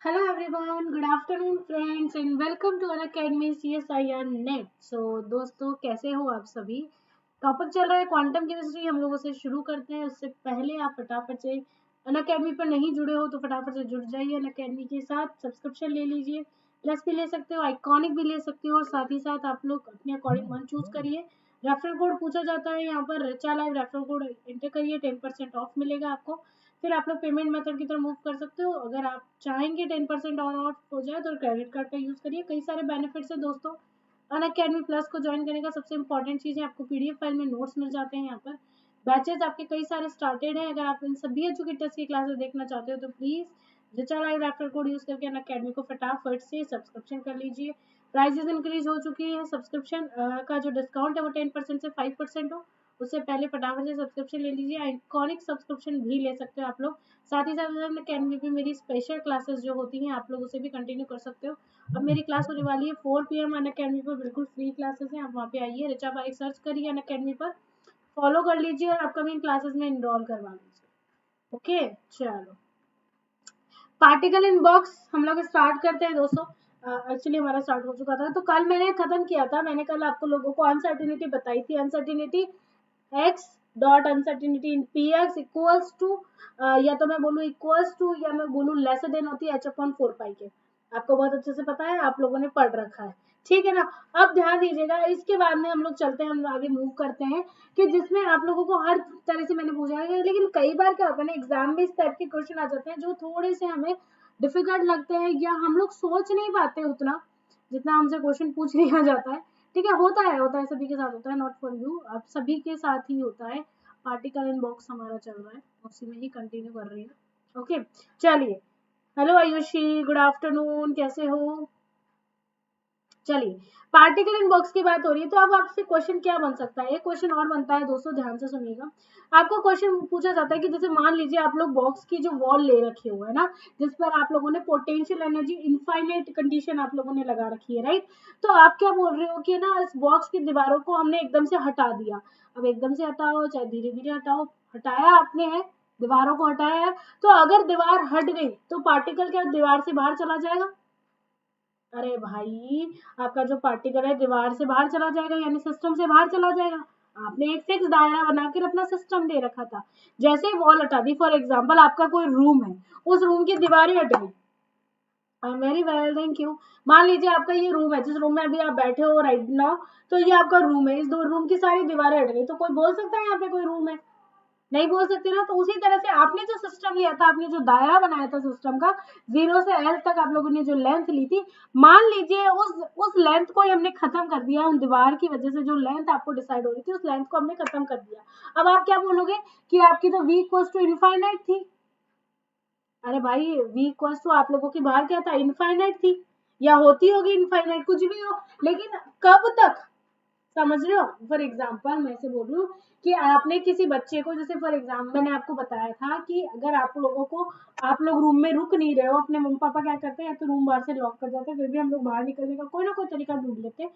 Hello everyone, good afternoon friends and welcome to Unacademy CSIR Net। दोस्तों कैसे हो आप सभी। टॉपिक चल रहा है क्वांटम केमिस्ट्री। हम लोग उसे शुरू करते हैं। उससे पहले आप फटाफट से अनअकैडमी पर नहीं जुड़े हो तो फटाफट से जुड़ जाइए अनअकैडमी के साथ। सब्सक्रिप्शन ले लीजिए, प्लस भी ले सकते हो, आइकॉनिक भी ले सकते हो और साथ ही साथ आप लोग अपने अकॉर्डिंग वन चूज करिए। रेफरल कोड पूछा जाता है यहाँ पर, Richa live referral code enter करिए, 10% ऑफ मिलेगा आपको। फिर आप लोग पेमेंट मेथड की तरफ मूव कर सकते हो। अगर आप चाहेंगे 10% और ऑफ हो जाए तो क्रेडिट कार्ड का यूज करिए। कई सारे बेनिफिट्स है दोस्तों। अनअकैडमी प्लस को ज्वाइन करने का सबसे इंपॉर्टेंट चीज है, आपको पीडीएफ फाइल में नोट्स मिल जाते हैं। यहाँ पर बैचेस आपके कई सारे स्टार्टेड हैं। अगर आप इन सभी एजुकेटर्स की क्लासेस देखना चाहते हो तो please Richa live referral code use करके अनअकैडमी को फटाफट से सब्सक्रिप्शन कर लीजिए। प्राइजेस इंक्रीज हो चुकी है। सब्सक्रिप्शन का जो डिस्काउंट है वो 10% से 5% हो। उससे पहले फटाफट से सब्सक्रिप्शन ले लीजिए। आइकॉनिक सब्सक्रिप्शन भी ले सकते हो आप लोग। साथ ही साथ अनअकैडमी पे मेरी स्पेशल क्लासेस जो होती हैं आप लोग उसे भी कंटिन्यू कर सकते हो। अब मेरी क्लास होने वाली है 4 PM अनअकैडमी पर, बिल्कुल फ्री क्लासेस हैं। आप वहाँ पे आइए, रिचा बाइक सर्च करिए अनअकैडमी पर, फॉलो कर लीजिए और अपकमिंग क्लासेस में इनरोल करवा लीजिए। ओके, चलो पार्टिकल इन बॉक्स हम लोग स्टार्ट करते हैं दोस्तों। एक्चुअली हमारा स्टार्ट हो चुका था तो कल मैंने खत्म किया था। मैंने कल आपको लोगों को अनसर्टिनिटी बताई थी। Uncertainty x dot uncertainty in P X equals to, या तो मैं बोलूँ इक्वल्स टू या मैं बोलूँ लेसर देन होती है h/4 पाई के। आपको बहुत अच्छे से पता है, आप लोगों ने पढ़ रखा है, ठीक है ना। अब ध्यान दीजिएगा, इसके बाद में हम लोग चलते हैं, हम आगे मूव करते हैं कि जिसमें आप लोगों को हर तरह से मैंने पूछा है। लेकिन कई बार क्या होता है ना, एग्जाम में इस टाइप के क्वेश्चन आ जाते हैं जो थोड़े से हमें डिफिकल्ट लगते हैं या हम लोग सोच नहीं पाते उतना जितना हमसे क्वेश्चन पूछ लिया जाता है। ठीक है, होता है सभी के साथ होता है, नॉट फॉर यू, अब सभी के साथ ही होता है। पार्टिकल इन बॉक्स हमारा चल रहा है, उसी में ही कंटिन्यू कर रही है। ओके, चलिए। हेलो आयुषी, गुड आफ्टरनून, कैसे हो। चलिए, पार्टिकल इन बॉक्स की बात हो रही है तो अब आपसे क्वेश्चन क्या बन सकता है। एक क्वेश्चन और बनता है दोस्तों, ध्यान से सुनिएगा। आपको क्वेश्चन पूछा जाता है कि जैसे मान लीजिए आप लोग बॉक्स की जो वॉल ले रखे हुए है ना, जिस पर आप लोगों ने पोटेंशियल एनर्जी इनफाइनाइट कंडीशन आप लोगों ने लगा रखी है, राइट। तो आप क्या बोल रहे हो कि ना इस बॉक्स की दीवारों को हमने एकदम से हटा दिया। अब एकदम से हटाओ चाहे धीरे धीरे हटाओ, हटाया आपने है, दीवारों को हटाया है। तो अगर दीवार हट गई तो पार्टिकल क्या दीवार से बाहर चला जाएगा। अरे भाई, आपका जो पार्टिकल है दीवार से बाहर चला जाएगा, यानी सिस्टम से बाहर चला जाएगा। आपने एक फिक्स दायरा बनाकर अपना सिस्टम दे रखा था। जैसे ही वॉल हटा दी, फॉर एग्जांपल आपका कोई रूम है, उस रूम की दीवारें हट गई। Very well, thank you. मान लीजिए आपका ये रूम है, जिस रूम में अभी आप बैठे हो राइट नाउ, तो ये आपका रूम है। इस दो रूम की सारी दीवारें हट गई तो कोई बोल सकता है यहाँ पे कोई रूम है? नहीं बोल सकते ना। तो उसी तरह से आपने जो सिस्टम लिया था, आपने जो दायरा बनाया था सिस्टम का, 0 से L तक आप लोगों ने जो लेंथ ली थी, मान लीजिए उस लेंथ को ही हमने खत्म कर दिया। उन दीवार की वजह से जो लेंथ आपको डिसाइड हो रही थी, उस लेंथ को हमने खत्म कर दिया। अब आप क्या बोलोगे कि आपकी तो v इक्वल्स टू इनफाइनाइट थी। अरे भाई, v इक्वल्स टू आप लोगों की बाहर क्या था, इनफाइनाइट थी, या होती होगी इनफाइनाइट, कुछ भी हो, लेकिन कब तक, समझ रहे हो। फॉर एग्जाम्पल मैं से बोल रही हूँ कि आपने किसी बच्चे को, जैसे फॉर एग्जाम्पल मैंने आपको बताया था कि अगर आप लोगों को, आप लोग रूम में रुक नहीं रहे हो, अपने मम्मी पापा क्या करते हैं, या तो रूम बाहर से लॉक कर जाते हैं, फिर भी हम लोग बाहर निकलने का कोई ना कोई तरीका ढूंढ लेते हैं।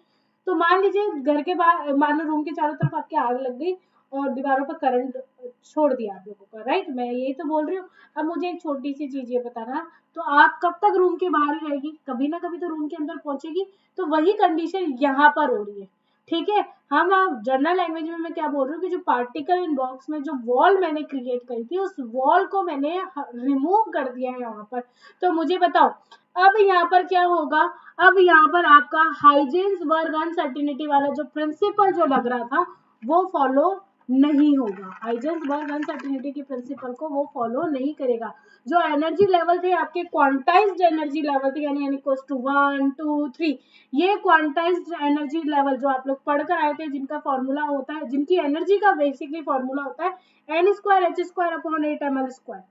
तो मान लीजिए घर के बाहर, मान लो रूम के चारों तरफ आपके आग लग गई और दीवारों पर करंट छोड़ दिया आप लोगों का, राइट। मैं यही तो बोल रही हूँ। अब मुझे एक छोटी सी चीज ये बताना, तो आप कब तक रूम के बाहर ही रहेगी, कभी ना कभी तो रूम के अंदर पहुंचेगी। तो वही कंडीशन यहाँ पर हो रही है, ठीक है। हम जनरल लैंग्वेज में मैं क्या बोल रही हूँ कि जो पार्टिकल इन बॉक्स में जो वॉल मैंने क्रिएट करी थी, उस वॉल को मैंने रिमूव कर दिया है यहाँ पर। तो मुझे बताओ अब यहाँ पर क्या होगा। अब यहाँ पर आपका हाइजेंसबर्ग अनसर्टिनिटी वाला जो प्रिंसिपल जो लग रहा था वो फॉलो नहीं होगा। हाइजेंसबर्ग अनसर्टिनिटी के प्रिंसिपल को वो फॉलो नहीं करेगा। जो एनर्जी लेवल थे आपके, क्वांटाइज्ड एनर्जी लेवल थे, यानी n इक्वल्स टू 1 2 3, ये क्वांटाइज्ड एनर्जी लेवल जो आप लोग पढ़कर आए थे, जिनका फॉर्मूला होता है, जिनकी एनर्जी का बेसिकली फॉर्मूला होता है n²h²/ml²।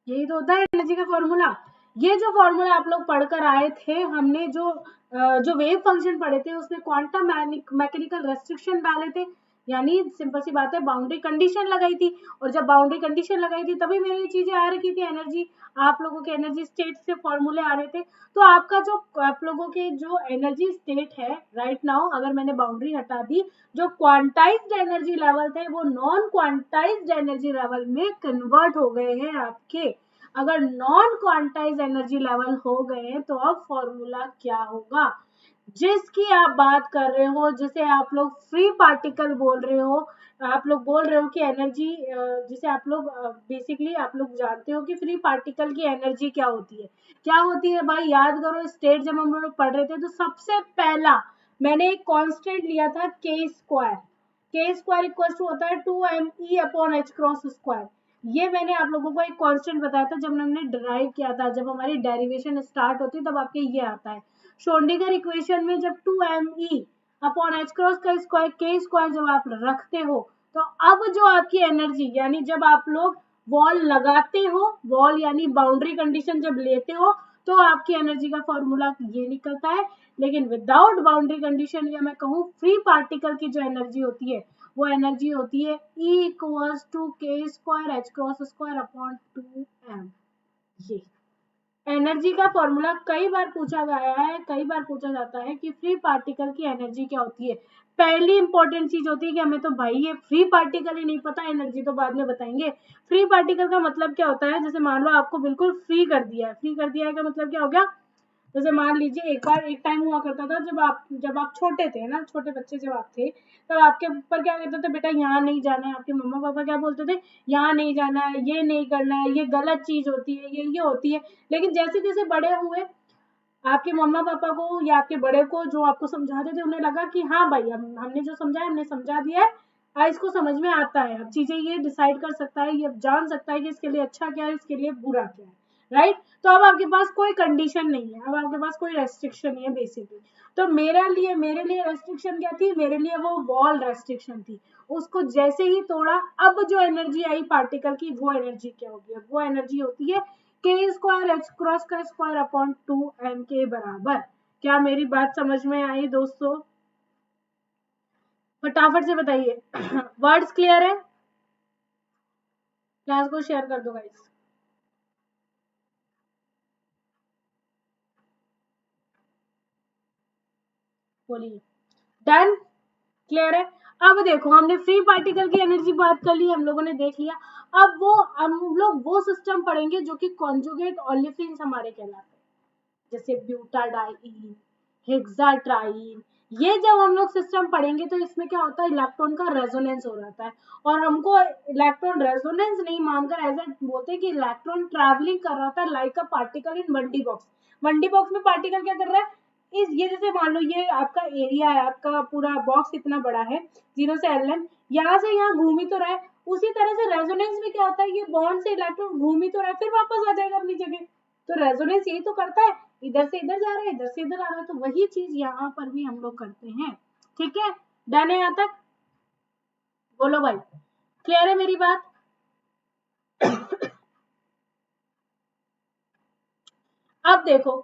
यही तो होता है एनर्जी का फॉर्मूला। ये जो फॉर्मूला आप लोग पढ़कर आए थे, हमने जो वेव फंक्शन पढ़े थे उसमें क्वांटम मैकेनिकल रेस्ट्रिक्शन डाले थे, यानी सिंपल सी बात है बाउंड्री कंडीशन लगाई थी। और जब बाउंड्री कंडीशन लगाई थी तभी मेरी चीजें आ रही थी, एनर्जी, आप लोगों के एनर्जी स्टेट से फॉर्मूले आ रहे थे। तो आपका जो आप लोगों के जो एनर्जी स्टेट है राइट नाउ, अगर मैंने बाउंड्री हटा दी, जो क्वांटाइज्ड एनर्जी लेवल थे वो नॉन क्वांटाइज्ड एनर्जी लेवल में कन्वर्ट हो गए हैं आपके। अगर नॉन क्वांटाइज एनर्जी लेवल हो गए तो अब फॉर्मूला क्या होगा? जिसकी आप बात कर रहे हो, जिसे आप लोग फ्री पार्टिकल बोल रहे हो, आप लोग बोल रहे हो कि एनर्जी, जिसे आप लोग बेसिकली आप लोग जानते हो कि फ्री पार्टिकल की एनर्जी क्या होती है। क्या होती है भाई? याद करो, स्टेट जब हम लोग पढ़ रहे थे तो सबसे पहला मैंने एक कांस्टेंट लिया था के स्क्वायर। के स्क्वायर इक्वल टू होता है 2me upon H cross square. ये मैंने आप लोगों को एक कांस्टेंट बताया था जब हमने डिराइव किया था, जब हमारी डेरिवेशन स्टार्ट होती तब आपके ये आता है श्रोडिंगर इक्वेशन में। जब 2me अपॉन एच क्रॉस का स्क्वायर के स्क्वायर जब आप रखते हो तो अब जो आपकी एनर्जी, यानी जब आप लोग वॉल लगाते हो, वॉल यानी बाउंड्री कंडीशन जब लेते हो तो आपकी एनर्जी का फॉर्मूला ये निकलता है। लेकिन विदाउट बाउंड्री कंडीशन या मैं कहूँ फ्री पार्टिकल की जो एनर्जी होती है वो एनर्जी होती है E इक्वल्स टू के square H cross square upon 2m। ये एनर्जी का फॉर्मूला कई बार पूछा गया है, कई बार पूछा जाता है कि फ्री पार्टिकल की एनर्जी क्या होती है। पहली इंपॉर्टेंट चीज होती है कि हमें तो भाई ये फ्री पार्टिकल ही नहीं पता, एनर्जी तो बाद में बताएंगे। फ्री पार्टिकल का मतलब क्या होता है? जैसे मान लो आपको बिल्कुल फ्री कर दिया है, फ्री कर दिया है का मतलब क्या हो गया? जैसे मान लीजिए एक बार एक टाइम हुआ करता था जब आप छोटे थे ना, छोटे बच्चे जब आप थे तब आपके ऊपर क्या कहते थे, बेटा यहाँ नहीं जाना है। आपके मम्मा पापा क्या बोलते थे? यहाँ नहीं जाना है, ये नहीं करना है, ये गलत चीज होती है, ये होती है। लेकिन जैसे जैसे बड़े हुए आपके मम्मा पापा को या आपके बड़े को जो आपको समझाते थे उन्हें लगा कि हाँ भाई हमने जो समझा है हमने समझा दिया है, इसको समझ में आता है, अब चीजें ये डिसाइड कर सकता है, ये जान सकता है कि इसके लिए अच्छा क्या है, इसके लिए बुरा क्या है। राइट? तो अब आपके पास कोई कंडीशन नहीं है, अब आपके पास कोई रेस्ट्रिक्शन नहीं है बेसिकली। तो मेरे लिए रेस्ट्रिक्शन क्या थी? मेरे लिए वो वॉल रेस्ट्रिक्शन थी। उसको जैसे ही तोड़ा, अब जो एनर्जी आई पार्टिकल की वो एनर्जी क्या होगी? वो एनर्जी होती है के स्क्वायर एच क्रॉस का स्क्वायर अपॉन 2m के बराबर। क्या मेरी बात समझ में आई दोस्तों? फटाफट से बताइए। वर्ड्स क्लियर है? क्लास को शेयर कर दो गाइस। बोलिए। डन? क्लियर है? अब देखो, हमने फ्री पार्टिकल की एनर्जी बात कर ली, हम लोगों ने देख लिया। अब हम लोग वो सिस्टम पढ़ेंगे जो कि कॉन्जुगेट ऑलिफिन्स हमारे कहलाते हैं, जैसे ब्यूटाडाइन, हेक्साट्राइन। ये जब हम लोग सिस्टम पढ़ेंगे तो इसमें क्या होता है? इलेक्ट्रॉन का रेजोनेंस हो जाता है। और हमको इलेक्ट्रॉन रेजोनेंस नहीं मानकर ऐसा बोलते हैं कि इलेक्ट्रॉन ट्रैवलिंग कर रहा था like a particle in 1D box. 1D box में पार्टिकल क्या कर रहा है? ये जैसे मान लो ये आपका एरिया है, आपका पूरा बॉक्स इतना बड़ा है, 0 से Ln, यहाँ से यहाँ घूम ही तो रहा है। उसी तरह से रेजोनेंस में क्या होता है? ये बॉन्ड से इलेक्ट्रॉन घूम ही तो रहा है, फिर वापस आ जाएगा अपनी जगह। तो रेजोनेंस यही तो करता है, इधर से इधर जा रहा है, इधर से इधर आ रहा है। तो वही चीज यहाँ पर भी हम लोग करते हैं। ठीक है? डन है यहाँ तक? बोलो भाई, क्लियर है मेरी बात? अब देखो,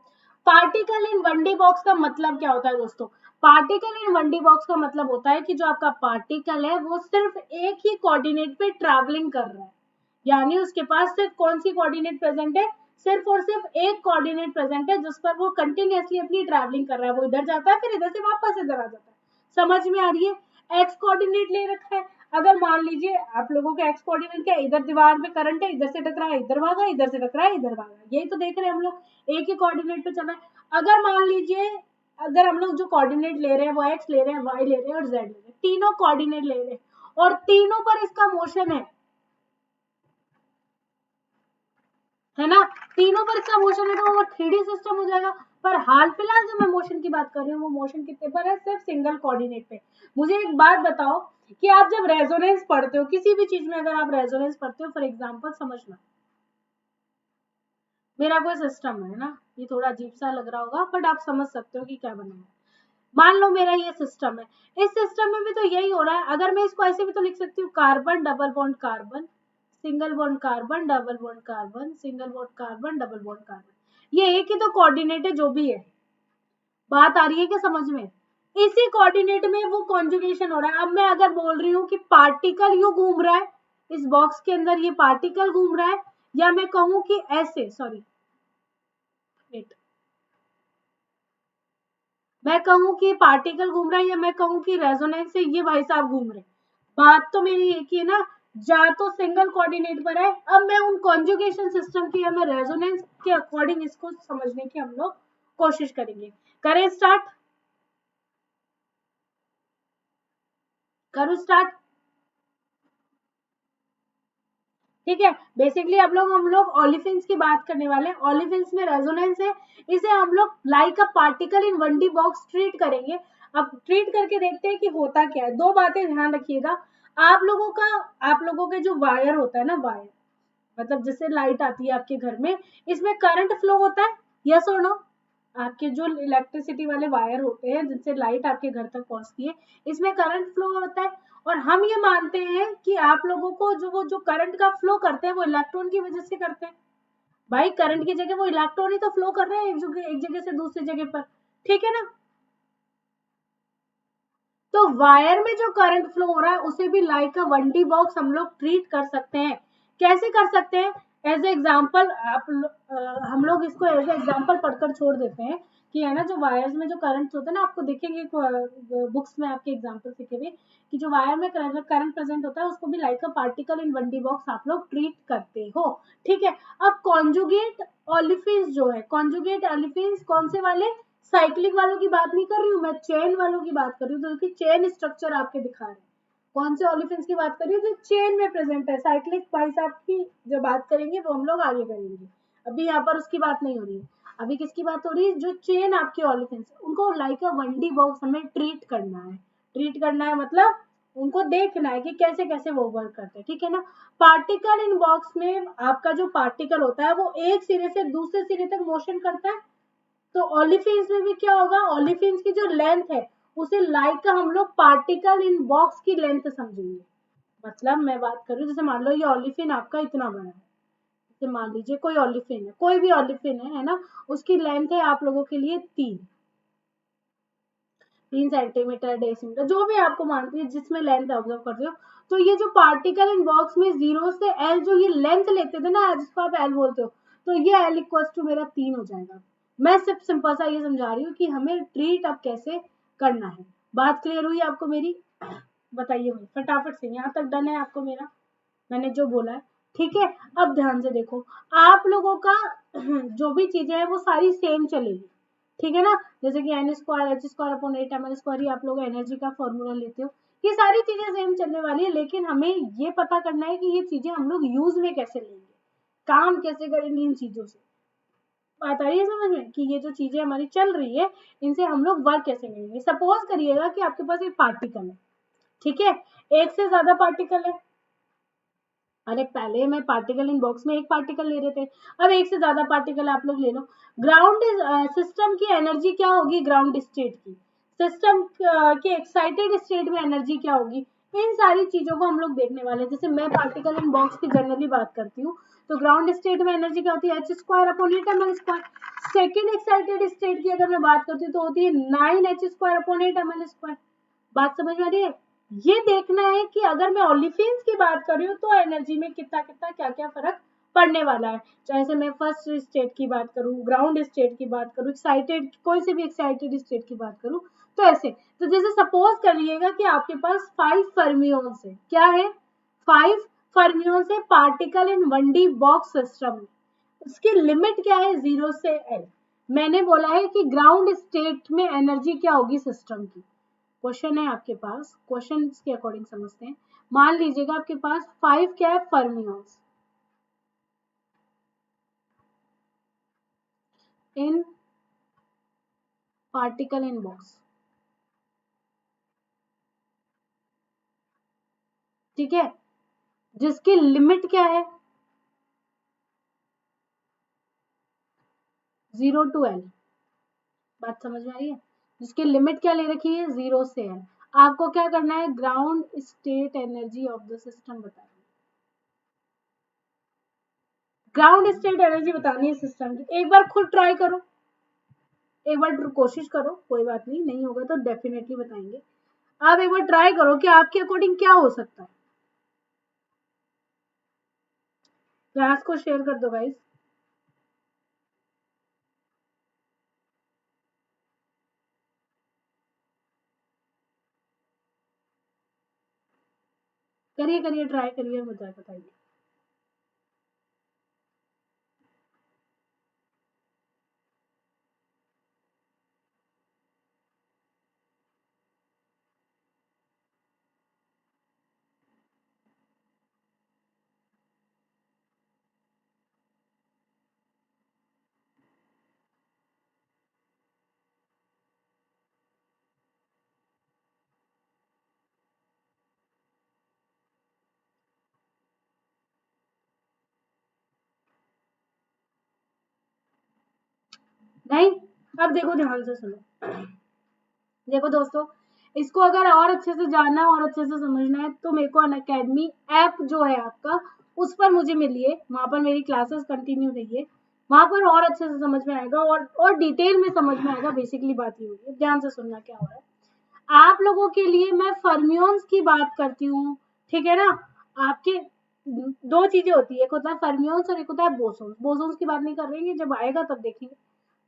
पार्टिकल इन 1D बॉक्स का मतलब क्या होता है दोस्तों? पार्टिकल इन 1D बॉक्स का मतलब होता है कि जो आपका पार्टिकल है वो सिर्फ एक ही कोऑर्डिनेट पे ट्रैवलिंग कर रहा है। यानी उसके पास सिर्फ कौन सी कोऑर्डिनेट प्रेजेंट है? सिर्फ और सिर्फ एक कोऑर्डिनेट प्रेजेंट है जिस पर वो कंटिन्यूअसली अपनी ट्रैवलिंग कर रहा है। वो इधर जाता है, फिर इधर से वापस इधर आ जाता है। समझ में आ रही है? एक्स कोऑर्डिनेट ले रखा है। अगर मान लीजिए आप लोगों का एक्स कोऑर्डिनेट क्या है? इधर दीवार में करंट है, इधर से टकराया इधर भागा, इधर से टकराया इधर भागा। यही तो देख रहे हैं हम लोग, एक ही कोऑर्डिनेट पे चल रहा है। अगर मान लीजिए, अगर हम लोग जो कोऑर्डिनेट ले रहे हैं वो एक्स ले रहे हैं, वाई ले रहे हैं और जेड ले रहे हैं, तीनों कोऑर्डिनेट ले रहे हैं और तीनों पर इसका मोशन है ना? तीनों पर इसका मोशन है तो वो 3D सिस्टम हो जाएगा। पर हाल फिलहाल जो मैं मोशन की बात कर रही हूँ वो मोशन कितने पर है? सिर्फ सिंगल कोऑर्डिनेट पे। मुझे एक बात बताओ कि आप जब रेजोनेंस पढ़ते हो किसी भी चीज में, अगर आप रेजोनेंस पढ़ते हो, फॉर एग्जांपल समझना, मेरा कोई सिस्टम है ना, ये थोड़ा अजीब सा लग रहा होगा बट आप समझ सकते हो कि क्या बना है। मान लो मेरा ये सिस्टम है, इस सिस्टम में भी तो यही हो रहा है। अगर मैं इसको ऐसे भी तो लिख सकती हूँ, carbon double bond carbon, single bond carbon, double bond carbon, single bond carbon, double bond carbon. ये एक ही तो कोऑर्डिनेट है जो भी है। बात आ रही है क्या समझ में? इसी कोऑर्डिनेट में वो कॉन्जुगेशन हो रहा है। अब मैं अगर बोल रही हूँ कि पार्टिकल यूं घूम रहा है इस बॉक्स के अंदर, ये पार्टिकल घूम रहा है, या मैं कहूँ कि ऐसे, सॉरी वेट, मैं कहूँ कि पार्टिकल घूम रहा है या मैं कहूँ कि रेजोनेंस से ये भाई साहब घूम रहे हैं, बात तो मेरी एक ही है ना। जा तो सिंगल कोऑर्डिनेट पर है। अब मैं उन कॉन्जुगेशन सिस्टम की या मैं रेजोनेंस के अकॉर्डिंग इसको समझने की हम लोग कोशिश करेंगे। करें स्टार्ट, करूँ स्टार्ट? ठीक है, बेसिकली हम लोग ओलिफिन्स की बात करने वाले हैं। ओलिफिन्स में रेजोनेंस है, इसे हम लोग like a particle in 1D box treat करेंगे। अब ट्रीट करके देखते हैं कि होता क्या है। दो बातें ध्यान रखिएगा। आप लोगों का, आप लोगों के जो वायर होता है ना, वायर मतलब जिससे लाइट आती है आपके घर में, इसमें करंट फ्लो होता है, यस और नो? आपके जो इलेक्ट्रिसिटी वाले वायर होते हैं जिनसे लाइट आपके घर तक पहुंचती है, इसमें करंट फ्लो होता है। और हम ये मानते हैं कि आप लोगों को जो वो जो करंट का फ्लो करते हैं वो इलेक्ट्रॉन की वजह से करते हैं। भाई करंट की जगह वो इलेक्ट्रॉन ही तो फ्लो कर रहे हैं एक जगह से दूसरी जगह पर, ठीक है ना? तो वायर में जो करंट फ्लो हो रहा है उसे भी लाइक अ 1D बॉक्स हम लोग ट्रीट कर सकते हैं। कैसे कर सकते हैं? एज ए एग्जाम्पल हम लोग इसको एज ए एग्जाम्पल पढ़कर छोड़ देते हैं कि है ना, जो वायर्स में जो करंट होता है ना, आपको देखेंगे बुक्स में आपके एग्जाम्पल लिखे हुए कि जो वायर में करंट प्रेजेंट होता है उसको भी like a particle in 1D box आप लोग ट्रीट करते हो। ठीक है, अब कॉन्जुगेट ऑलिफिन्स जो है, कॉन्जुगेट ऑलिफिन्स कौन से वाले? साइक्लिक वालों की बात नहीं कर रही हूँ मैं, चेन वालों की बात कर रही हूँ, जो कि चेन स्ट्रक्चर आपके दिखा रहे हैं। कौन से ऑलिफिन्स की बात कर रही हूँ? जो चेन में प्रेजेंट है। साइक्लिक भाई साहब की जो बात करेंगे वो हम लोग आगे करेंगे, अभी यहाँ पर उसकी बात नहीं हो रही है। अभी किसकी बात हो रही है? जो चेन आपके ऑलिफिन्स, उनको लाइक अ 1D बॉक्स हमें ट्रीट करना है। ट्रीट करना है मतलब उनको देखना है कि कैसे कैसे वो वर्क करते हैं, ठीक है ना? पार्टिकल इन बॉक्स में आपका जो पार्टिकल होता है वो एक सिरे से दूसरे सिरे तक मोशन करता है। तो ओलिफिन्स में भी क्या होगा? ओलिफिन्स की जो लेंथ है उसे लाइक का हम लोग पार्टिकल इन बॉक्स की लेंथ समझेंगे। मतलब मैं बात कर रही हूँ, जैसे मान लो ये ओलिफिन आपका इतना बड़ा है, जैसे मान लीजिए कोई ओलिफिन है, कोई भी ओलिफिन है ना, उसकी लेंथ है आप लोगों के लिए 3 सेंटीमीटर, डेसीमीटर, जो भी आपको मानती है जिसमें लेंथ ऑब्जर्व कर रहे हो। तो ये जो पार्टिकल इन बॉक्स में 0 से L जो ये लेंथ लेते थे ना, जिसको आप L बोलते हो, तो ये L इक्वल टू मेरा 3 हो जाएगा। मैं सिर्फ सिंपल सा ये समझा रही हूँ कि हमें ट्रीट अब कैसे करना है। बात क्लियर हुई आपको मेरी? बताइए भाई फटाफट से, यहाँ तक डन है आपको मेरा, मैंने जो बोला है? ठीक है, अब ध्यान से देखो, आप लोगों का जो भी चीजें हैं वो सारी सेम चलेगी, ठीक है ना? जैसे कि n²h²/8ml² ही आप लोग एनर्जी का फॉर्मूला लेते हो, ये सारी चीजें सेम चलने वाली है। लेकिन हमें ये पता करना है कि ये चीजें हम लोग यूज में कैसे लेंगे, काम कैसे करेंगे इन चीजों से। बात आ रही है समझ में कि ये जो चीजें हमारी चल रही है इनसे हम लोग वर्क कैसे करेंगे? सपोज करिएगा कि आपके पास एक पार्टिकल है, ठीक है, एक से ज्यादा पार्टिकल है। अरे पहले मैं पार्टिकल इन बॉक्स में एक पार्टिकल ले रहे थे, अब एक से ज्यादा पार्टिकल आप लोग ले लो। ग्राउंड सिस्टम की एनर्जी क्या होगी? ग्राउंड स्टेट की, सिस्टम के एक्साइटेड स्टेट में एनर्जी क्या होगी? इन सारी चीजों को हम लोग देखने वाले हैं। जैसे मैं पार्टिकल इन बॉक्स की जनरली बात करती हूँ, तो ग्राउंड स्टेट में एनर्जी क्या होती है? h²/8ml²। सेकेंड एक्साइटेड स्टेट की अगर मैं बात करती हूँ तो होती है 9h²/8ml²। बात समझ में आ रही है? ये देखना है कि अगर मैं ओलिफिन्स की बात कर रही हूँ तो एनर्जी में कितना कितना क्या क्या फर्क पड़ने वाला है। चाहे से मैं फर्स्ट स्टेट की बात करूँ, ग्राउंड स्टेट की बात करूँ, एक्साइटेड कोई से भी एक्साइटेड स्टेट की बात करूँ, तो ऐसे। तो जैसे सपोज करिएगा कि आपके पास 5 फर्मियोन्स है। क्या है? 5 फर्मियोन्स है particle in 1D box system में। उसकी लिमिट क्या है? 0 से L। मैंने बोला है कि ग्राउंड स्टेट में एनर्जी क्या होगी सिस्टम की। क्वेश्चन है आपके पास, क्वेश्चन के अकॉर्डिंग समझते हैं। मान लीजिएगा आपके पास 5 क्या है? Fermions in particle in box, ठीक है, जिसकी लिमिट क्या है? 0 to L। बात समझ में आ रही है? जिसकी लिमिट क्या ले रखी है? 0 से L। आपको क्या करना है? Ground state energy of the system बतानी है। ग्राउंड स्टेट एनर्जी बतानी है सिस्टम की। एक बार खुद ट्राई करो, एक बार कोशिश करो, कोई बात नहीं, नहीं होगा तो डेफिनेटली बताएंगे। आप एक बार ट्राई करो कि आपके अकॉर्डिंग क्या हो सकता है। क्लास को शेयर कर दो गाइस। करिए करिए, ट्राई करिए, बताइए। नहीं, अब देखो ध्यान से सुनो। देखो दोस्तों, इसको अगर और अच्छे से जानना है और अच्छे से समझना है तो मेरे को अनअकैडमी ऐप जो है आपका, उस पर मुझे मिलिए, वहां पर मेरी क्लासेस कंटिन्यू रही है, वहां पर और अच्छे से समझ में आएगा और डिटेल में समझ में आएगा। बेसिकली बात ये होगी, ध्यान से सुनना क्या हो रहा है। आप लोगों के लिए मैं फर्मियोन्स की बात करती हूँ, ठीक है ना। आपके दो चीजें होती है, एक होता है फर्मियोन्स और एक होता है बोसोन्स। बोसोन्स की बात नहीं कर रही है, जब आएगा तब देखेंगे।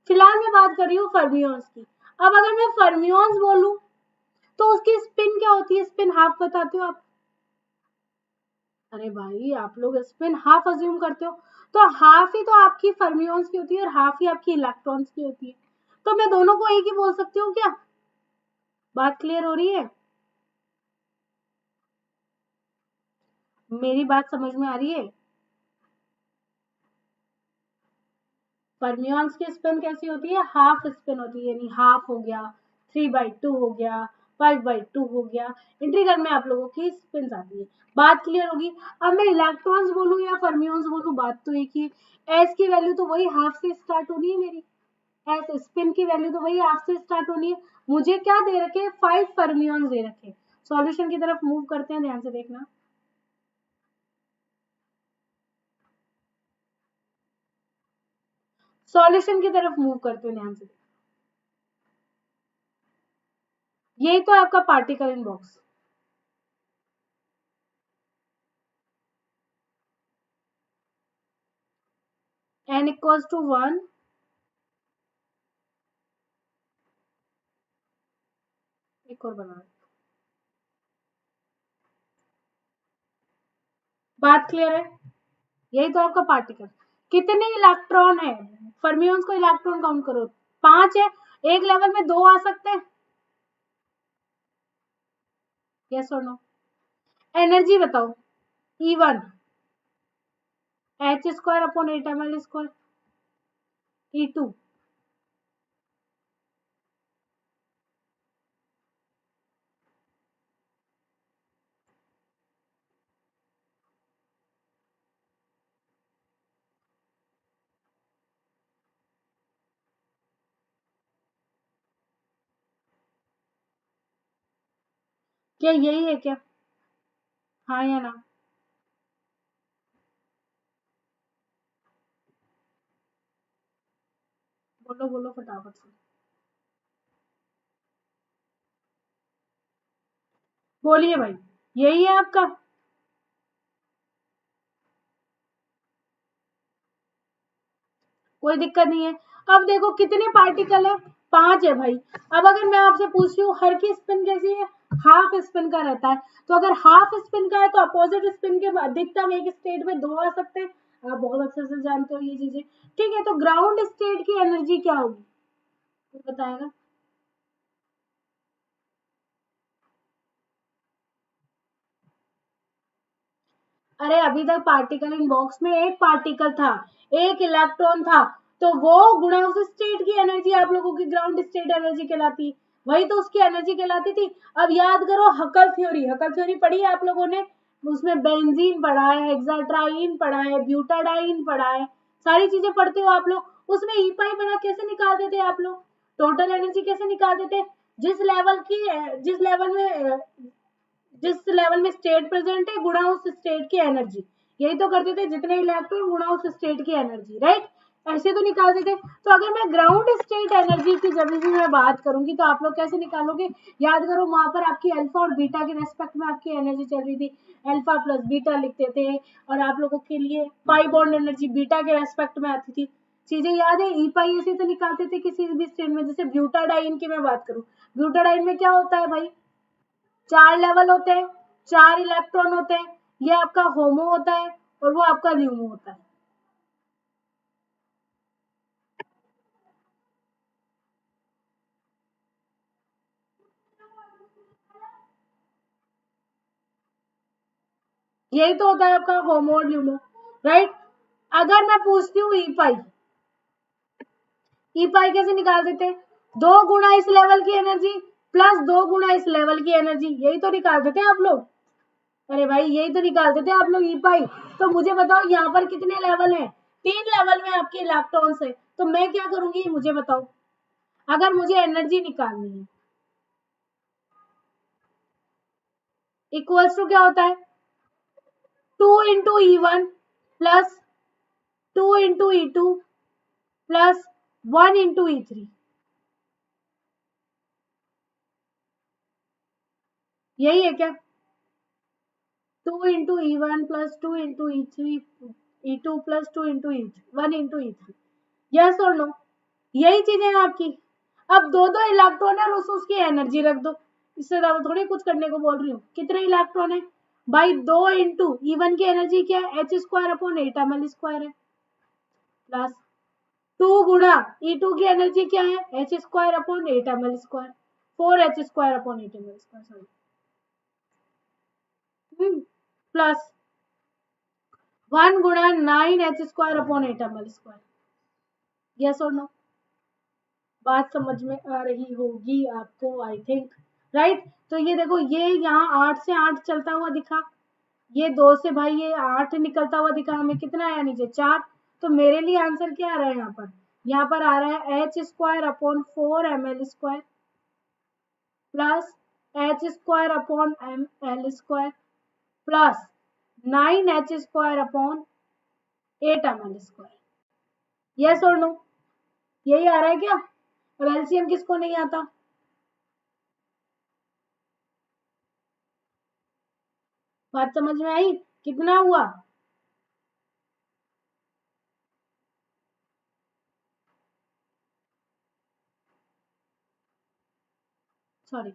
फिलहाल मैं बात कर रही हूँ फर्मियोन्स की। अब अगर मैं फर्मियोन्स बोलूं तो उसकी स्पिन क्या होती है? स्पिन हाफ बताते हो आप? अरे भाई, आप लोग स्पिन हाफ अज्यूम करते हो, तो हाफ ही तो आपकी फर्मियोन्स की होती है और हाफ ही आपकी इलेक्ट्रॉन्स की होती है। तो मैं दोनों को एक ही बोल सकती हूँ क्या? बात क्लियर हो रही है? मेरी बात समझ में आ रही है? फर्मियोन्स की स्पिन कैसी होती है? हाफ स्पिन होती है, यानी हाफ हो गया, 3/2 हो गया, 5/2 हो गया। इंटीग्रल में आप लोगों की स्पिन आती है। बात क्लियर होगी? अब मैं इलेक्ट्रॉन्स बोलूं या फर्मियोन्स बोलूं, बात तो एक ही। एस की वैल्यू तो वही हाफ से स्टार्ट होनी है मेरी। एस स्पिन की वैल्यू तो वही हाफ से स्टार्ट होनी है। मुझे क्या दे रखे? 5 फर्मियोन्स दे रखे। सॉल्यूशन की तरफ मूव करते हैं, ध्यान से देखना। सॉल्यूशन की तरफ मूव करते हैं, ध्यान से। यही तो है आपका particle in box. n equals to 1। एक और बना, बात क्लियर है? यही तो आपका पार्टिकल। कितने इलेक्ट्रॉन है? फर्मियोन्स को इलेक्ट्रॉन काउंट करो, 5 है। एक लेवल में 2 आ सकते हैं, यस और नो? एनर्जी बताओ। E1 H square upon 8 ml square. E2 क्या यही है क्या? हाँ या ना? बोलो बोलो फटाफट से। बोलिए भाई, यही है आपका? कोई दिक्कत नहीं है। अब देखो कितने पार्टिकल है? 5 है भाई। अब अगर मैं आपसे पूछ रही हूँ हर की स्पिन कैसी है? हाफ स्पिन का रहता है। तो अगर हाफ स्पिन का है तो अपोजिट स्पिन के अधिकतम एक स्टेट में 2 आ सकते हैं। आप बहुत अच्छे से जानते हो ये चीजें। ठीक है, तो ग्राउंड स्टेट की एनर्जी क्या होगी? तो बताएगा। अरे अभी तक पार्टिकल इन बॉक्स में एक पार्टिकल था, एक इलेक्ट्रॉन था, तो वो गुणा उस स्टेट की एनर्जी आप लोगों की ग्राउंड स्टेट एनर्जी कहलाती। वही तो उसकी एनर्जी कहलाती थी। अब याद करो हकल थ्योरी, हकल थ्योरी पढ़ी है आप लोगों ने? उसमें बेंजीन पढ़ा है, हेक्साट्राइन पढ़ा है, ब्यूटाडाइन पढ़ा है, सारी चीजें पढ़ते हो आप लोग। उसमें ई पाई बना कैसे निकालते थे आप लोग? टोटल एनर्जी कैसे निकालते थे? जिस लेवल की, जिस लेवल में जिस लेवल में स्टेट प्रेजेंट है गुणा उस स्टेट की एनर्जी। यही तो करते थे, जितने इलेक्ट्रॉन गुणा उस स्टेट की एनर्जी, राइट? ऐसे तो निकालते थे। तो अगर मैं ग्राउंड स्टेट एनर्जी की जब भी मैं बात करूंगी तो आप लोग कैसे निकालोगे? याद करो, वहां पर आपकी अल्फा और बीटा के रेस्पेक्ट में आपकी एनर्जी चल रही थी। अल्फा प्लस बीटा लिखते थे, और आप लोगों के लिए पाई बॉन्ड एनर्जी बीटा के रेस्पेक्ट में आती थी। चीजें याद है? ई पाई ऐसे तो निकालते थे किसी भी स्टेट में। जैसे ब्यूटाडाइन की मैं बात करूं, ब्यूटाडाइन में क्या होता है भाई? 4 लेवल होते हैं। 4 इलेक्ट्रॉन होते हैं, ये आपका होमो होता है और वो आपका ल्यूमो होता है। यही तो होता है आपका होमो और ल्यूमो, राइट। अगर मैं पूछती हूँ ई पाई, ई पाई कैसे निकाल देते हैं? 2 गुणा इस लेवल की एनर्जी प्लस 2 गुणा इस लेवल की एनर्जी, यही तो निकाल देते हैं आप लोग। अरे भाई यही तो निकाल देते हैं आप लोग ई पाई। तो मुझे बताओ यहाँ पर कितने लेवल हैं? 3 लेवल में आपके इलेक्ट्रॉन्स है, तो मैं क्या करूंगी मुझे बताओ, अगर मुझे एनर्जी निकालनी है। इक्वल्स टू क्या होता है? 2 into e one plus 2 into e two plus 1 into e three, यही है क्या? 2 into e one plus 2 into e three, e two plus 2 into e three, 1 into e three, yes और no? यही चीजें हैं आपकी। अब दो दो इलेक्ट्रॉन है और उसकी एनर्जी रख दो, इससे ज्यादा थोड़ी कुछ करने को बोल रही हूँ। कितने इलेक्ट्रॉन है भाई? 2 इंटू ई वन की एनर्जी क्या है? H square upon 8 ml square है, प्लस 2 गुणा ई टू की एनर्जी क्या है? H square upon 8 ml square, 4 H square upon 8 ml square, sorry, plus 1 गुणा 9 H square upon 8 ml square, yes और नो? बात समझ में आ रही होगी आपको, आई थिंक, राइट। तो ये देखो, ये यहाँ 8 से 8 चलता हुआ दिखा, ये 2 से भाई ये 8 निकलता हुआ दिखा, हमें कितना आया नीचे? 4। तो मेरे लिए आंसर क्या आ रहा है यहाँ पर? यहाँ पर आ रहा है H square upon 4 ml square plus H square upon ml square plus 9 H square upon 8 ml square, yes और नो? यही आ रहा है क्या? अब एलसीएम किसको नहीं आता? बात समझ में आई? कितना हुआ? सॉरी,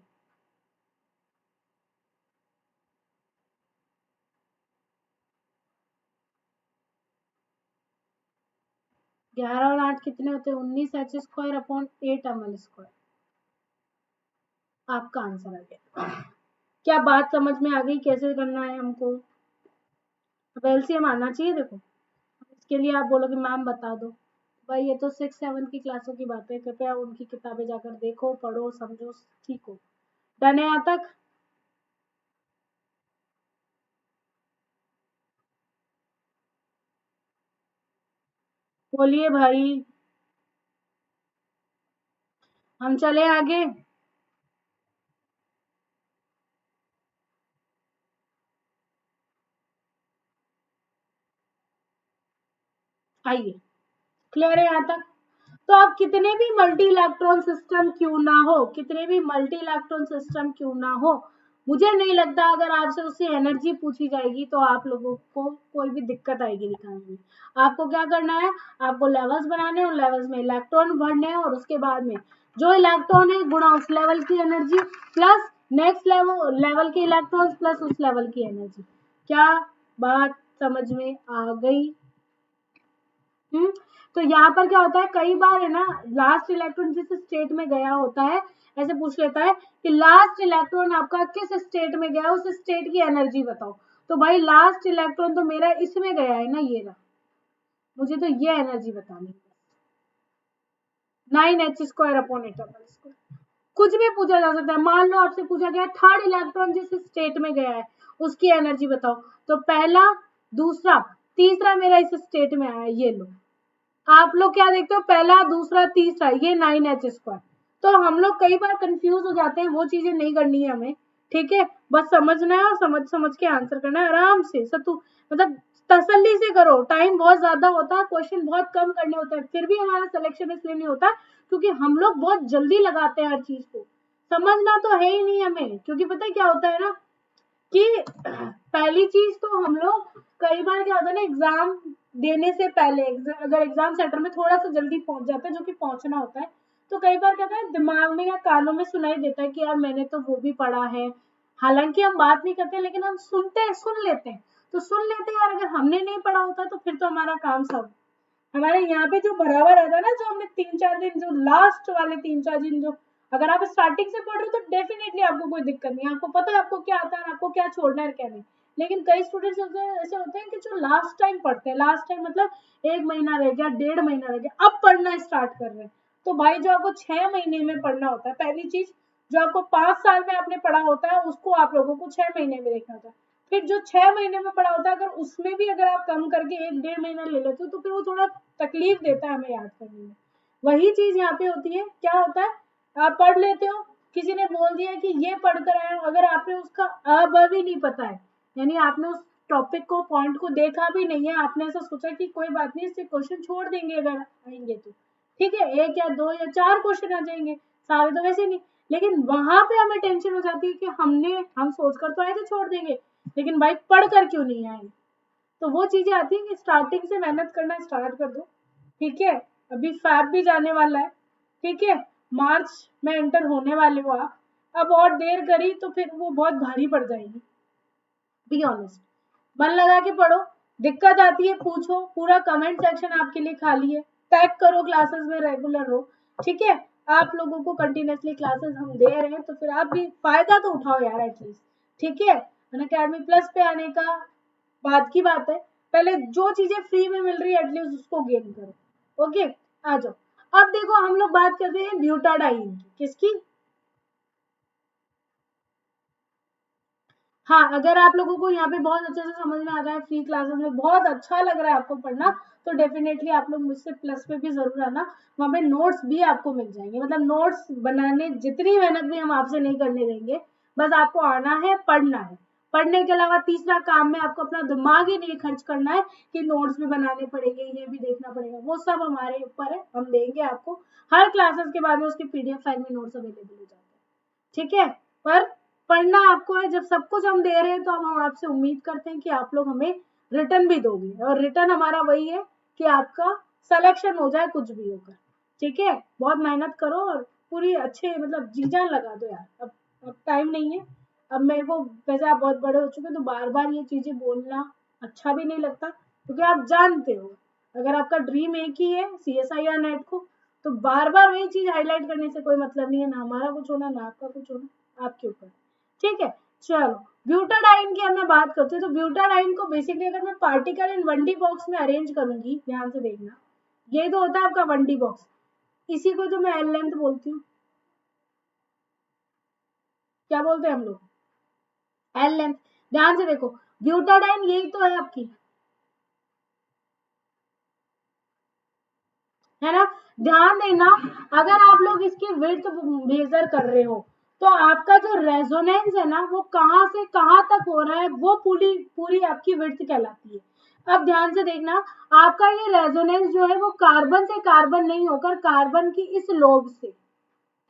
ग्यारह और 8 कितने होते हैं? 19 H square upon 8 ml square, आपका आंसर आ गया। क्या बात समझ में आ गई कैसे करना है हमको? अब एलसीएम आना चाहिए। देखो, इसके लिए आप बोलोगे मैम बता दो, भाई ये तो 6-7 की क्लासों की बात है, कृपया उनकी किताबें जाकर देखो, पढ़ो, समझो, ठीक हो। डन है यहाँ तक? बोलिए भाई, हम चले आगे। आइए, क्लियर है यहाँ तक? तो आप कितने भी मल्टी इलेक्ट्रॉन सिस्टम क्यों ना हो, कितने भी मल्टी इलेक्ट्रॉन सिस्टम क्यों ना हो, मुझे नहीं लगता अगर आपसे उससे एनर्जी पूछी जाएगी तो आप लोगों को कोई भी दिक्कत आएगी दिखाने में। आपको क्या करना है? आपको लेवल्स बनाने हैं, उन लेवल्स में इलेक्ट्रॉन भरने हैं और उसके बाद में जो इलेक्ट्रॉन है गुणा उस लेवल की एनर्जी प्लस नेक्स्ट लेवल के इलेक्ट्रॉन्स प्लस उस लेवल की एनर्जी। क्या बात समझ में आ गई? तो यहाँ पर क्या होता है, कई बार है ना, लास्ट इलेक्ट्रॉन जिस स्टेट में गया होता है, ऐसे पूछ लेता है कि लास्ट इलेक्ट्रॉन आपका किस स्टेट में गया, उस स्टेट की एनर्जी बताओ। तो भाई लास्ट इलेक्ट्रॉन तो मेरा इसमें गया है ना, ये रहा, मुझे तो ये एनर्जी बतानी है, 9 H square upon 8 ml square. कुछ भी पूछा जा सकता है, मान लो आपसे पूछा गया थर्ड इलेक्ट्रॉन जिस स्टेट में गया है उसकी एनर्जी बताओ, तो पहला, दूसरा, तीसरा मेरा इस स्टेट में आया है, ये लो। आप लोग क्या देखते हो? पहला, दूसरा, तीसरा, ये 9 H स्क्वायर। तो हम लोग कई बार कंफ्यूज हो जाते हैं, वो चीजें नहीं करनी है हमें, ठीक है? बस समझना है और समझ समझ के आंसर करना है आराम से, सतु मतलब तसल्ली से करो। टाइम बहुत ज्यादा होता है, क्वेश्चन बहुत कम करने होते हैं, फिर भी हमारा सिलेक्शन इसलिए नहीं होता क्योंकि हम लोग बहुत जल्दी लगाते हैं हर चीज को, समझना तो है ही नहीं हमें। क्योंकि पता है क्या होता है ना कि पहली चीज तो हम लोग कई बार क्या होता है ना, एग्जाम देने से पहले अगर एग्जाम सेंटर में थोड़ा सा जल्दी पहुंच जाता है, जो कि पहुंचना होता है, तो कई बार क्या होता है दिमाग में या कानों में सुनाई देता है कि यार मैंने तो वो भी पढ़ा है, हालांकि हम बात नहीं करते लेकिन हम सुन लेते हैं। तो सुन लेते हैं यार, अगर हमने नहीं पढ़ा होता तो फिर तो हमारा काम सब हमारे यहाँ पे जो बराबर रहता है ना, जो हमने 3-4 दिन, जो लास्ट वाले 3-4 दिन, जो अगर आप स्टार्टिंग से पढ़ रहे हो तो डेफिनेटली आपको कोई दिक्कत नहीं है, आपको पता है आपको क्या आता है, आपको क्या छोड़ना है क्या नहीं। लेकिन कई स्टूडेंट्स ऐसे होते हैं कि जो लास्ट टाइम पढ़ते हैं, लास्ट टाइम मतलब 1 महीना रह गया, 1.5 महीना रह गया, अब पढ़ना स्टार्ट कर रहे हैं। तो भाई जो आपको 6 महीने में पढ़ना होता है, पहली चीज जो आपको 5 साल में आपने पढ़ा होता है उसको आप लोगों को 6 महीने में देखना होता है। फिर जो 6 महीने में पढ़ा होता है, अगर उसमें भी अगर आप कम करके 1-1.5 महीना ले लेते हो तो फिर वो थोड़ा तकलीफ देता है हमें याद करने में। वही चीज यहाँ पे होती है, क्या होता है, आप पढ़ लेते हो, किसी ने बोल दिया कि ये पढ़कर आए हो, अगर आपने उसका अब भी नहीं पता है, यानी आपने उस टॉपिक को, पॉइंट को देखा भी नहीं है, आपने ऐसा सोचा कि कोई बात नहीं, इससे क्वेश्चन छोड़ देंगे अगर आएंगे तो, ठीक है, 1 या 2 या 4 क्वेश्चन आ जाएंगे, सारे तो वैसे नहीं। लेकिन वहां पे हमें टेंशन हो जाती है कि हम सोच कर तो आए थे छोड़ देंगे, लेकिन भाई पढ़ कर क्यों नहीं आए। तो वो चीजें आती है कि स्टार्टिंग से मेहनत करना स्टार्ट कर दो, ठीक है। अभी फैब भी जाने वाला है, ठीक है, मार्च में एंटर होने वाले हो आप, अब और देर करी तो फिर वो बहुत भारी पड़ जाएगी। बी ऑनेस्ट, मन लगा के पढ़ो, दिक्कत आती है पूछो, पूरा कमेंट सेक्शन आपके लिए खाली है, पैक करो, क्लासेस में रेगुलर रहो, ठीक है। आप लोगों को कंटिन्यूसली क्लासेस हम दे रहे हैं तो फिर आप भी फायदा तो उठाओ यार एटलीस्ट, ठीक है। अनअकैडमी प्लस पे आने का बाद की बात है, पहले जो चीजें फ्री में मिल रही है एटलीस्ट उसको गेन करो, ओके। आ जाओ, अब देखो हम लोग बात करते हैं ब्यूटाडाइन की, किसकी। हाँ, अगर आप लोगों को यहाँ पे बहुत अच्छे से समझ में आ रहा है, फ्री क्लासेस में बहुत अच्छा लग रहा है आपको पढ़ना, तो डेफिनेटली आप लोग मुझसे प्लस पे भी जरूर आना, वहाँ पे नोट्स भी आपको मिल जाएंगे, मतलब नोट्स बनाने जितनी मेहनत भी हम आपसे नहीं करने देंगे, बस आपको आना है, पढ़ना है। पढ़ने के अलावा तीसरा काम में आपको अपना दिमाग ही नहीं खर्च करना है कि नोट्स भी बनाने पड़ेंगे, ये भी देखना पड़ेगा, वो सब हमारे ऊपर है, हम देंगे आपको। हर क्लासेस के बाद में उसकी पीडीएफ फाइल में नोट्स अवेलेबल हो जाते हैं, ठीक है। पर पढ़ना आपको है, जब सब कुछ हम दे रहे हैं तो हम आपसे उम्मीद करते हैं कि आप लोग हमें रिटर्न भी दोगे, और रिटर्न हमारा वही है कि आपका सिलेक्शन हो जाए कुछ भी होकर, ठीक है। बहुत मेहनत करो और पूरी अच्छे मतलब जी जान लगा दो यार, अब टाइम नहीं है। अब मेरे को वैसे आप बहुत बड़े हो चुके तो बार बार ये चीजें बोलना अच्छा भी नहीं लगता, क्योंकि आप जानते हो अगर आपका ड्रीम एक ही है CSIR नेट को, तो बार बार वही चीज हाईलाइट करने से कोई मतलब नहीं है, ना हमारा कुछ होना ना आपका कुछ होना, आपके ऊपर, ठीक है। चलो, ब्यूटाडाइन की अब मैं बात करती हूँ, तो ब्यूटाडाइन को बेसिकली अगर मैं पार्टिकल इन 1D बॉक्स में अरेंज करूंगी, ध्यान से देखना, ये तो होता है आपका 1D बॉक्स, इसी को तो मैं एल लेंथ बोलती हूँ, क्या बोलते हैं हम लोग, एल लेंथ। ध्यान से देखो, ब्यूटाडाइन यही तो है आपकी, है ना। ध्यान देना, अगर आप लोग इसकी विड्थ मेजर कर रहे हो तो आपका जो रेजोनेंस है ना, वो कहां से कहां तक हो रहा है, वो पूरी पूरी आपकी विड्थ कहलाती है। अब ध्यान से देखना, आपका ये रेजोनेंस जो है वो कार्बन से कार्बन नहीं होकर कार्बन की इस लोब से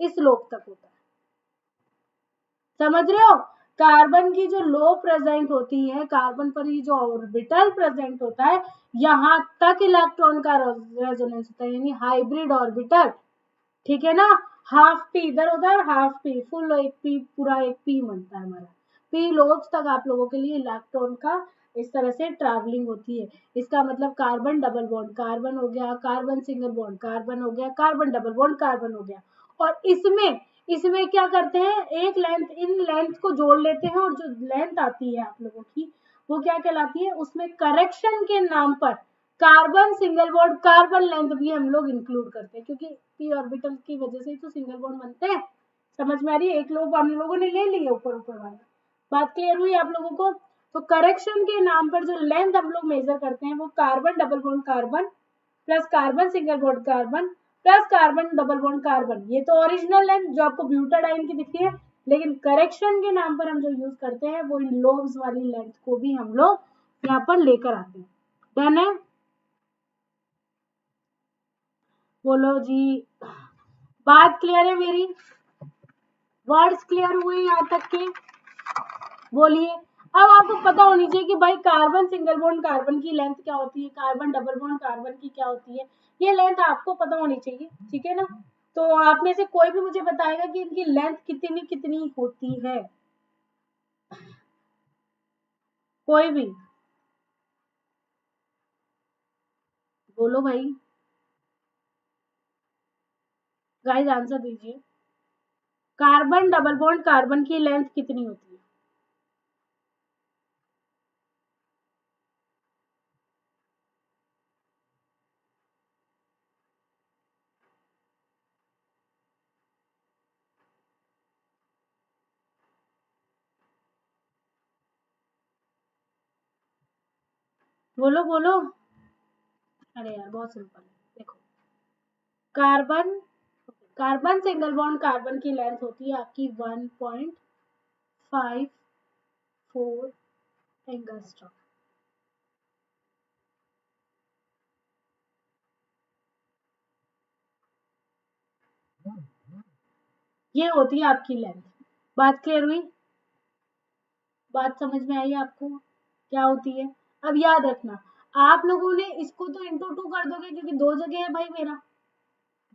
इस लोब तक होता है, समझ रहे हो। कार्बन की जो लो प्रेजेंट होती है, कार्बन पर ही जो ऑर्बिटल प्रेजेंट होता है, यहां तक इलेक्ट्रॉन का रेजोनेंस होता है, यानी हाइब्रिड ऑर्बिटल, ठीक है ना। हाफ पी इधर उधर, हाफ पी फुल, एक पी पूरा, एक पी बनता है हमारा, पी लोब्स तक आप लोगों के लिए इलेक्ट्रॉन का इस तरह से ट्रैवलिंग होती है। इसका मतलब कार्बन डबल बॉन्ड कार्बन हो गया, कार्बन सिंगल बॉन्ड कार्बन हो गया, कार्बन डबल बॉन्ड कार्बन हो गया, और इसमें इसमें क्या करते हैं, एक लेंथ इन लेंथ को जोड़ लेते हैं, और जो लेंथ आती है आप लोगों की वो क्या कहलाती है, उसमें करेक्शन के नाम पर carbon single bond carbon length भी हम लोग इंक्लूड करते हैं, क्योंकि पी ऑर्बिटल की वजह से ही तो सिंगल बॉन्ड बनते हैं। समझ में आ रही है, एक लोग हम लोगों ने ले ली है ऊपर ऊपर वाली, बात क्लियर हुई आप लोगों को। तो करेक्शन के नाम पर जो लेंथ हम लोग मेजर करते हैं वो carbon double bond carbon plus carbon single bond carbon plus carbon double bond carbon, ये तो ओरिजिनल लेंथ जो आपको ब्यूटाडाइन की दिखती है, लेकिन करेक्शन के नाम पर हम जो यूज करते हैं वो इन लोब्स वाली लेंथ को भी हम लोग यहाँ पर लेकर आते हैं। डन है, बोलो जी, बात क्लियर है मेरी, वर्ड्स क्लियर हुए यहाँ तक के, बोलिए। अब आपको पता होनी चाहिए कि भाई कार्बन सिंगल बॉन्ड कार्बन की लेंथ क्या होती है, कार्बन डबल बॉन्ड कार्बन की क्या होती है, ये लेंथ आपको पता होनी चाहिए, ठीक है ना। तो आप में से कोई भी मुझे बताएगा कि इनकी लेंथ कितनी कितनी होती है, कोई भी बोलो भाई, गाइस आंसर दीजिए। कार्बन डबल बॉन्ड कार्बन की लेंथ कितनी होती है? बोलो बोलो। अरे यार बहुत सिंपल है, देखो। Carbon carbon single bond carbon की लेंथ होती है आपकी 1.54 एंगस्ट्रॉम। ये होती है आपकी लेंथ। बात क्लियर हुई? बात समझ में आई आपको क्या होती है? अब याद रखना, आप लोगों ने इसको तो इंटू टू कर दोगे क्योंकि दो जगह है भाई। मेरा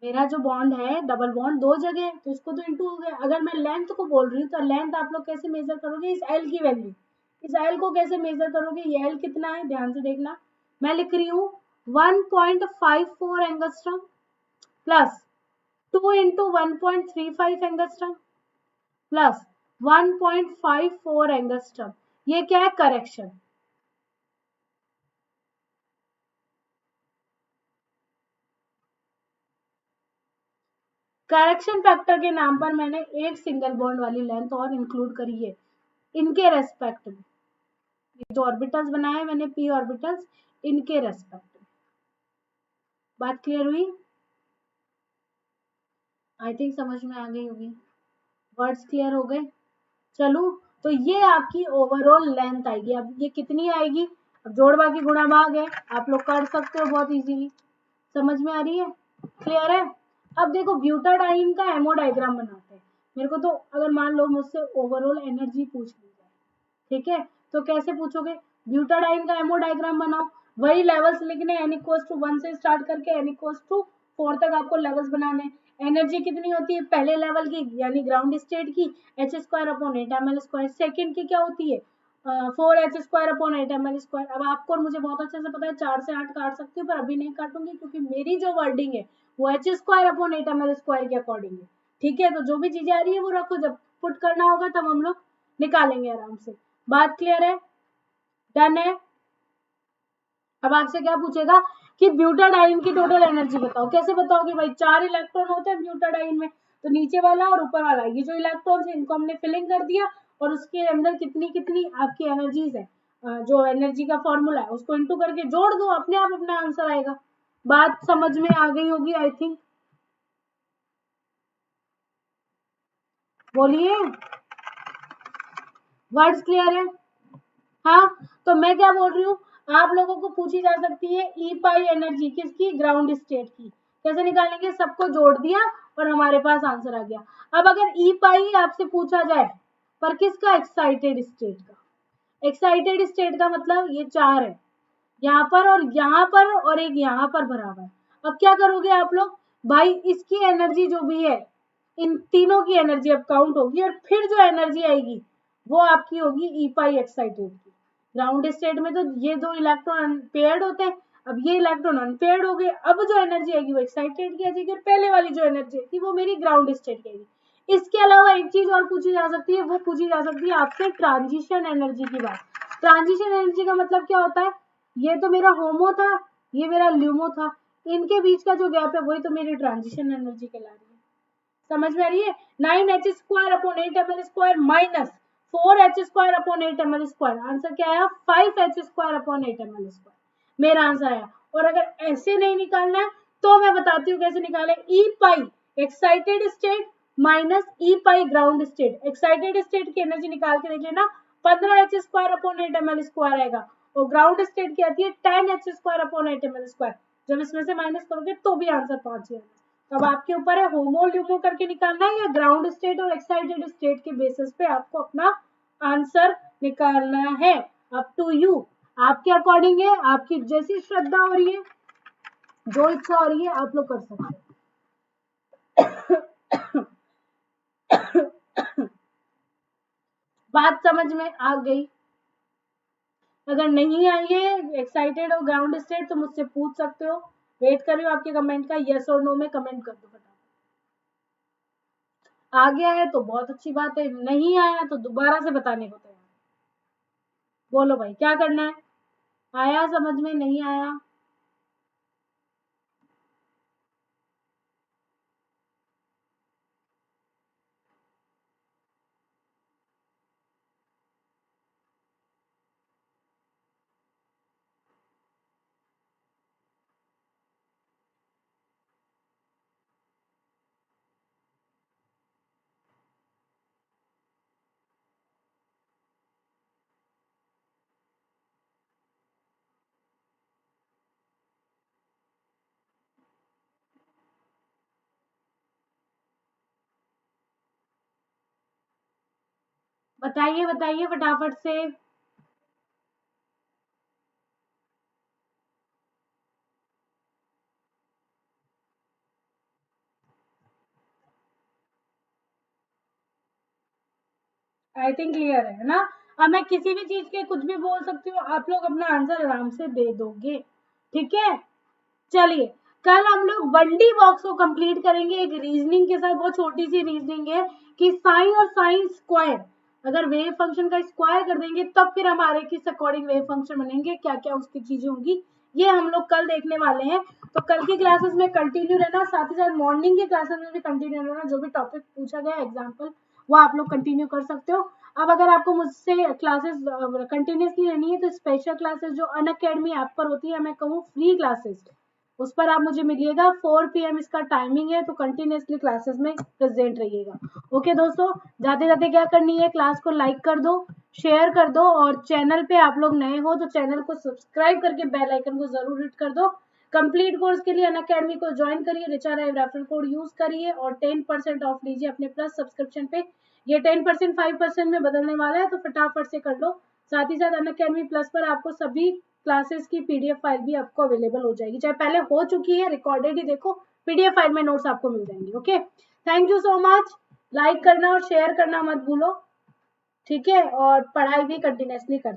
मेरा जो बॉन्ड है डबल बॉन्ड दो जगह है, तो इसको तो इंटू हो गया। अगर मैं लेंथ को बोल रही हूँ तो लेंथ आप लोग कैसे मेजर करोगे? इस एल की वैल्यू, इस एल को कैसे मेजर करोगे? ये एल कितना है ध्यान से देखना। मैं लिख रही हूँ 1.54 angstrom plus 2 into 1.35 angstrom plus 1.54 angstrom. ये क्या है? करेक्शन। करेक्शन फैक्टर के नाम पर मैंने एक सिंगल बॉन्ड वाली लेंथ और इंक्लूड करी है इनके रेस्पेक्ट में। जो ऑर्बिटल्स बनाए मैंने पी ऑर्बिटल्स, इनके रेस्पेक्ट में। बात क्लियर हुई? आई थिंक समझ में आ गई होगी, वर्ड्स क्लियर हो गए। चलो, तो ये आपकी ओवरऑल लेंथ आएगी। अब ये कितनी आएगी? अब जोड़ बाकी गुणा भाग है, आप लोग कर सकते हो बहुत इजीली। समझ में आ रही है? क्लियर है? अब देखो ब्यूटाडाइन का एमो डायग्राम बनाते हैं। मेरे को तो अगर मान लो मुझसे ओवरऑल एनर्जी पूछ ली जाए, ठीक है, तो कैसे पूछोगे? ब्यूटाडाइन का एमओ डायग्राम बनाओ। वही लेवल्स लिखने, एन इक्वल्स टू 1 से स्टार्ट करके एन इक्वल्स टू 4 तक आपको लेवल्स बनाने। एनर्जी कितनी होती है पहले लेवल की यानी ग्राउंड स्टेट की? H square upon 8 ml²। Second की क्या होती है? 4h² upon 8 ml²। अब आपको और मुझे बहुत अच्छे से पता है 4 से 8 काट सकती हूँ, पर अभी नहीं काटूंगी क्योंकि मेरी जो वर्डिंग है वो h² अपॉन 8 ml² के अकॉर्डिंग है। ठीक है, तो जो भी चीजें आ रही है वो रखो, जब पुट करना होगा तब हम लोग निकालेंगे आराम से। बात क्लियर है? डन है? अब आपसे क्या पूछेगा कि ब्यूटाडाइन की टोटल एनर्जी बताओ। कैसे बताओगे भाई? 4 इलेक्ट्रॉन होते हैं ब्यूटाडाइन में, तो नीचे वाला और ऊपर वाला, ये जो इलेक्ट्रॉन है इनको हमने फिलिंग कर दिया और उसके अंदर कितनी कितनी आपकी एनर्जीज है, जो एनर्जी का फॉर्मूला है उसको इंटू करके जोड़ दो, अपने आप अपना आंसर आएगा। बात समझ में आ गई होगी आई थिंक। बोलिए, वर्ड्स क्लियर है? हाँ, तो मैं क्या बोल रही हूँ, आप लोगों को पूछी जा सकती है ई पाई एनर्जी किसकी? ग्राउंड स्टेट की। कैसे निकालेंगे? सबको जोड़ दिया और हमारे पास आंसर आ गया। अब अगर ई पाई आपसे पूछा जाए, पर किसका? एक्साइटेड स्टेट का। एक्साइटेड स्टेट का मतलब ये चार है, यहाँ पर और यहाँ पर और एक यहाँ पर भरा हुआ है। अब क्या करोगे आप लोग? भाई इसकी एनर्जी जो भी है, इन तीनों की एनर्जी अब काउंट होगी और फिर जो एनर्जी आएगी वो आपकी होगी ई पाई एक्साइटेड की। ग्राउंड स्टेट में तो ये दो इलेक्ट्रॉन अनपेयर्ड होते हैं, अब ये इलेक्ट्रॉन अनपेयर्ड हो गए, अब जो एनर्जी आएगी वो एक्साइटेड की आ जाएगी और पहले वाली जो एनर्जी थी वो मेरी ग्राउंड स्टेट की आएगी। इसके अलावा एक चीज और पूछी जा सकती है, वो पूछी जा सकती है आपसे ट्रांजिशन एनर्जी की बात। ट्रांजिशन एनर्जी का मतलब क्या होता है? ये तो मेरा होमो था, ये मेरा ल्यूमो था, इनके बीच का जो गैप है वही तो मेरी ट्रांजिशन एनर्जी कहला रही है। समझ में आ रही है? 9h² upon 8 ml² minus 4h² upon 8 ml²। Answer क्या आया? 5h² upon 8 ml²। मेरा आंसर आया। और अगर ऐसे नहीं निकालना है तो मैं बताती हूँ कैसे निकाले। ई पाई एक्साइटेड स्टेट माइनस ई पाई ग्राउंड स्टेट। एक्साइटेड स्टेट की एनर्जी निकाल के देख लेना, 15h² अपॉन 8 ml² आएगा और ग्राउंड स्टेट की आती है 10h² अपॉन 8 ml²। जब इसमें से माइनस करोगे तो भी आंसर पहुंच जाएगा। अब आपके ऊपर है होमो ल्यूमो करके निकालना है या ग्राउंड स्टेट और एक्साइटेड स्टेट के बेसिस पे आपको अपना आंसर निकालना है। अप टू यू, आपके अकॉर्डिंग है, आपकी जैसी श्रद्धा हो रही है, जो इच्छा हो रही है आप लोग कर सकते हो। बात समझ में आ गई? अगर नहीं आई है, एक्साइटेड हो, ग्राउंड स्टेट, तो मुझसे पूछ सकते हो। वेट कर रही हूँ आपके कमेंट का, यस और नो में कमेंट कर दो फटाफट। आ गया है तो बहुत अच्छी बात है, नहीं आया तो दोबारा से बताने को तैयार। बोलो भाई क्या करना है, आया समझ में, नहीं आया? बताइए बताइए फटाफट से। आई थिंक क्लियर है ना? अब मैं किसी भी चीज के कुछ भी बोल सकती हूँ, आप लोग अपना आंसर आराम से दे दोगे, ठीक है? चलिए, कल हम लोग 1D बॉक्स को कंप्लीट करेंगे एक रीजनिंग के साथ। बहुत छोटी सी रीजनिंग है कि साइन और साइन स्क्वायर, अगर वेव फंक्शन का स्क्वायर कर देंगे तब फिर हमारे किस अकॉर्डिंग वेव फंक्शन बनेंगे, क्या क्या उसकी चीजें होंगी, ये हम लोग कल देखने वाले हैं। तो कल की क्लासेस में कंटिन्यू रहना, साथ ही साथ मॉर्निंग की क्लासेस में भी कंटिन्यू रहना। जो भी टॉपिक पूछा गया एग्जाम्पल, वो आप लोग कंटिन्यू कर सकते हो। अब अगर आपको मुझसे क्लासेस कंटिन्यूसली रहनी है तो स्पेशल क्लासेस जो अनअकैडमी ऐप पर होती है, मैं कहूँ फ्री क्लासेस, उस पर आप मुझे मिलिएगा। 4 PM इसका टाइमिंग है, तो कंटिन्यूसली क्लासेस में प्रेजेंट रहिएगा। ओके दोस्तों, जाते जाते क्या करनी है, क्लास को लाइक कर दो, शेयर कर दो, और चैनल पे आप लोग नए हो तो चैनल को सब्सक्राइब करके बेल आइकन को जरूर हिट कर दो। कंप्लीट कोर्स के लिए अनअकैडमी को ज्वाइन करिए, रिचा राय रेफरल कोड यूज करिए और 10% ऑफ लीजिए अपने प्लस सब्सक्रिप्शन पे। ये 10% 5% में बदलने वाला है, तो फटाफट से कर लो। साथ ही साथ अनअकैडमी प्लस पर आपको सभी क्लासेस की PDF फाइल भी आपको अवेलेबल हो जाएगी, चाहे पहले हो चुकी है रिकॉर्डेड ही देखो, PDF फाइल में नोट्स आपको मिल जाएंगे। Okay, thank you so much. Like करना और शेयर करना मत भूलो, ठीक है? और पढ़ाई भी कंटिन्यूसली करना।